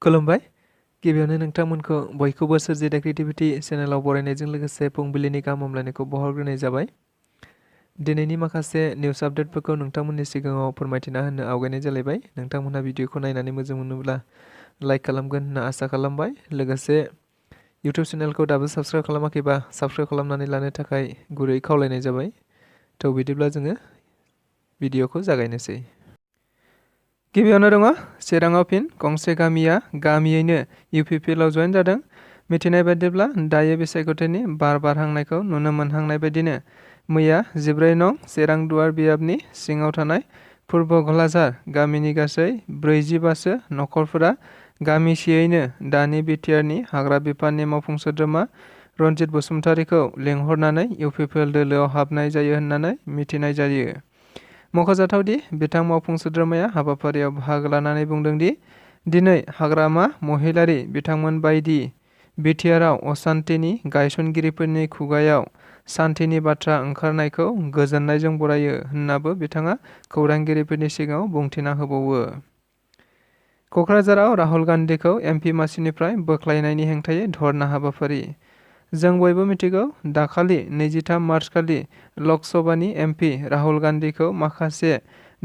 खुलुमबाय। गिबियावनो नोंथांमोनखौ बयखौबो सोरजिदा क्रिएटिभिटी चेनेलाव बरायनायजों लोगोसे फुंबिलिनि गाहाम हामलायनायखौ बावहरग्रोनाय जाबाय। दिनैनि माखासे निउस आपडेटफोरखौ नोंथांमोननि सिगाङाव फोरमायथिना होनो आवगायनाय जालायबाय। नोंथांमोनहा भिडिअखौ नायनानै मोजां मोनोब्ला लाइक खालामगोन होनना आसा खालामबाय। लोगोसे इउटिउब चेनेलखौ दाबो साबस्क्राइब खालामाखैबा साबस्क्राइब खालामनानै लानो थाखाय गुरै खावलायनाय जाबाय। थ' बिदिब्ला जोङो भिडिअखौ जागायनोसै। गिबियावनो दङ चिराङाव फिन गंसे गामिया गामियैनो UPPL आव जइन जादों। मिथिनाय बायदिब्ला दायो बिसायख'थिनि बार बारहांनायखौ नुनो मोनहांनाय बायदिनो मैया 14 नं चिरां दुवार बियाबनि सिङाव थानाय पूर्व घलाझार गामिनि गासै 45सो नखरफोरा गामिसेयैनो दानि बिटिआरनि हाग्रा बिफाननि मावफुं सोद्रोमा रनजित बसुमतारीखौ लेंहरनानै UPPL दोलोआव हाबनाय जायो होननानै मिथिनाय जायो। मख'जाथावदि बिथां मावफुं सोद्रोमाया हाबाफारियाव बाहागो लानानै बुंदोंदि दिनै हाग्रामा महिलारि बिथांमोन बायदि बिटिआरआव असान्तिनि गायसनगिरिफोरनि खुगायाव सान्तिनि बाथ्रा ओंखारनायखौ गोजोननायजों बरायो होननाबो बिथाङा खौरांगिरिफोरनि सिगाङाव बुंथिना होबावो। क'क्राझाराव राहुल गान्धीखौ MP मासिनिफ्राय बोख्लायनायनि हेंथायै धर्ना हाबाफारि। जों बयबो मिथिगौ दाखालि 23 मार्च खालि लक सभानि MP राहुल गान्धीखौ माखासे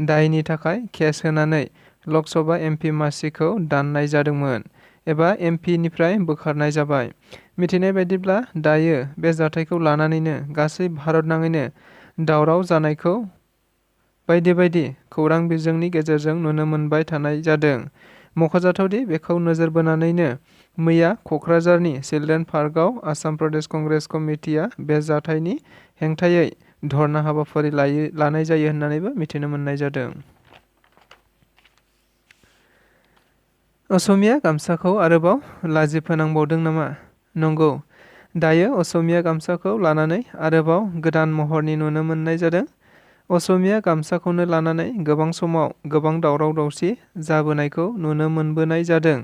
दायनि थाखाय केस होनानै लक सभा MP मासिखौ दाननाय जादोंमोन एबा MP निफ्राय बोखारनाय जाबाय। मिथिनाय बायदिब्ला दायो बे जाथायखौ लानानैनो गासै भारतनाङैनो दावराव जानायखौ बायदि बायदि खौरां बिजोंनि गेजेरजों नुनो मोनबाय थानाय जादों। मख'जाथावदि बेखौ नोजोर बोनानैनो मैया क'क्राझारनि चिल्ड्रेन पार्कआव आसाम प्रदेश कंग्रेस कमिटिआ बे जाथायनि हेंथायै धर्ना हाबाफारि लानाय जायो होननानैबो मिथिनो मोननाय जादों। असमिया गामसाखौ आरोबाव लाजि फोनांबावदों नामा? नंगौ, दायो असमिया गामसाखौ लानानै आरोबाव गोदान महरनि नुनो मोननाय जादों। असमिया गामसाखौनो लानानै गोबां समाव गोबां दावराव दावसि जाबोनायखौ नुनो मोनबोनाय जादों।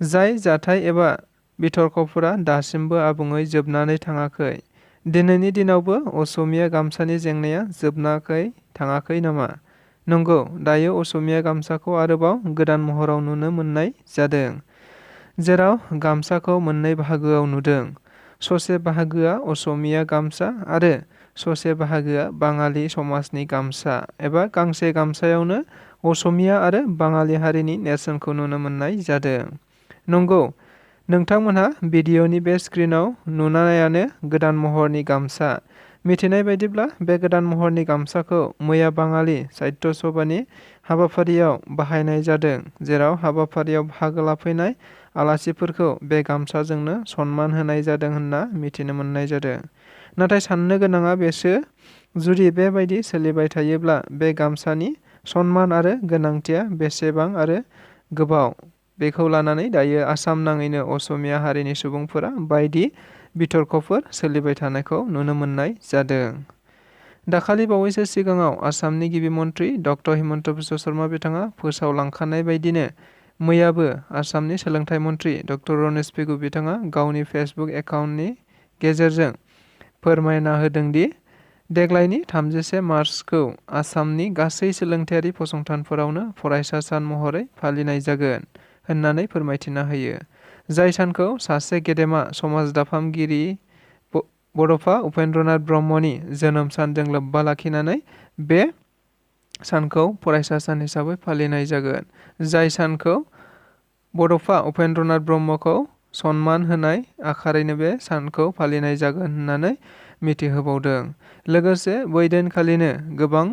जाय जाथाय एबा बिथर्कफोरा दासिमबो आबुङै जोबनानै थाङाखै। दिनैनि दिनावबो असमिया गामसानि जेंनाया जोबनाखै थाङाखै नामा? नंगौ, दायो असमिया गामसाखौ आरोबाव गोदान महराव नुनो मोननाय जादों। जेराव गामसाखौ मोननै बाहागोआव नुदों। ससे बाहागोआ असमिया गामसा आरो ससे बाहागोआ बाङालि समाजनि गामसा एबा गांसे गामसायावनो असमिया आरो बाङालि हारिनि नेरसोनखौ नुनो मोननाय जादों। नंगौ, नोंथांमोनहा भिडिअनि बे स्क्रिनाव नुनायानो गोदान महरनि गामसा। मिथिनाय बायदिब्ला बे गोदान महरनि गामसाखौ मैया बाङालि साहित्य सभानि हाबाफारियाव बाहायनाय जादों। जेराव हाबाफारियाव बाहागो लाफैनाय आलासिफोरखौ बे गामसाजोंनो सनमान होनाय जादों होनना मिथिनो मोननाय जादों। नाथाय साननो गोनाङा बेसो जुदि बेबायदि सोलिबाय थायोब्ला बे गामसानि सनमान आरो गोनांथिया बेसेबां आरो गोबाव। बेखौ लानानै दायो आसाम नाङैनो असमिया हारिनि सुबुंफोरा बायदि बिथर्कफोर सोलिबाय थानायखौ नुनो मोननाय जादों। दाखालि बावैसो सिगाङाव आसामनि गिबि मन्थ्रि डक्टर हिमन्त बिश्व शर्मा बिथाङा फोसावलांखानाय बायदिनो मैयाबो आसामनि सोलोंथाइ मन्थ्रि डक्टर रनेश पेगु बिथाङा गावनि फेसबुक एकाउन्टनि गेजेरजों फोरमायना होदोंदि देग्लायनि 31 मार्चखौ आसामनि गासै सोलोंथायारि फसंथानफोरावनो फरायसा सान महरै फालिनाय जागोन होननानै फोरमायथिना होयो। जाय सानखौ सासे गेदेमा समाज दाफामगिरि बड'फा उपेन्द्रनाथ ब्रह्मनि जोनोम सानजों लोब्बा लाखिनानै बे सानखौ फरायसा सान हिसाबै फालिनाय जागोन। जाय सानखौ बड'फा उपेन्द्रनाथ ब्रह्मखौ सनमान होनाय आखारैनो बे सानखौ फालिनाय जागोन होननानै मिथिहोबावदों। लोगोसे बै दिनखालिनो गोबां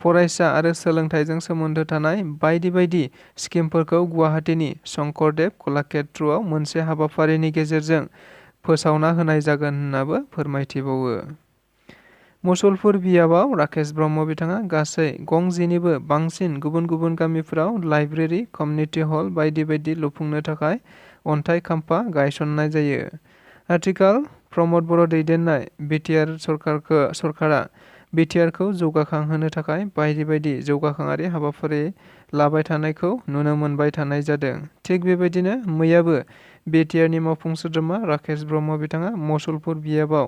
फरायसा आरो सोलोंथाइजों सोमोन्दो थानाय बायदि बायदि स्किमफोरखौ गुवाहाटीनि शंकरदेव कलाक्षेत्रआव मोनसे हाबाफारिनि गेजेरजों फोसावना होनाय जागोन होननाबो फोरमायथिबावो। मुसलपुर बियाबाव राकेश ब्रह्म बिथाङा गासै गं-10निबो बांसिन गुबुन गुबुन गामिफोराव लाइब्रेरि, कमिउनिटि हल बायदि बायदि लुफुंनो थाखाय अन्थाइ खाम्फा गायसननाय जायो। आथिखाल प्रमद बर' दैदेननाय बिटिआर सरकारा बिटिआरखौ जौगाखांहोनो थाखाय बायदि बायदि जौगाखांआरि हाबाफारि लाबाय थानायखौ नुनो मोनबाय थानाय जादों। थिग बेबायदिनो मैयाबो बिटिआरनि मावफुं सोद्रोमा राकेश ब्रह्म बिथाङा मुसलपुर बियाबाव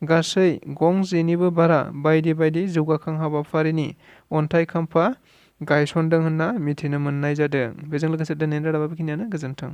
गासै गं-10निबो बारा बायदि बायदि जौगाखां हाबाफारिनि अन्थाइ खाम्फा गायसनदों होनना मिथिनो मोननाय जादों। बेजों लोगोसे दिनैनि रादाबा बेखिनियानो। गोजोन्थों।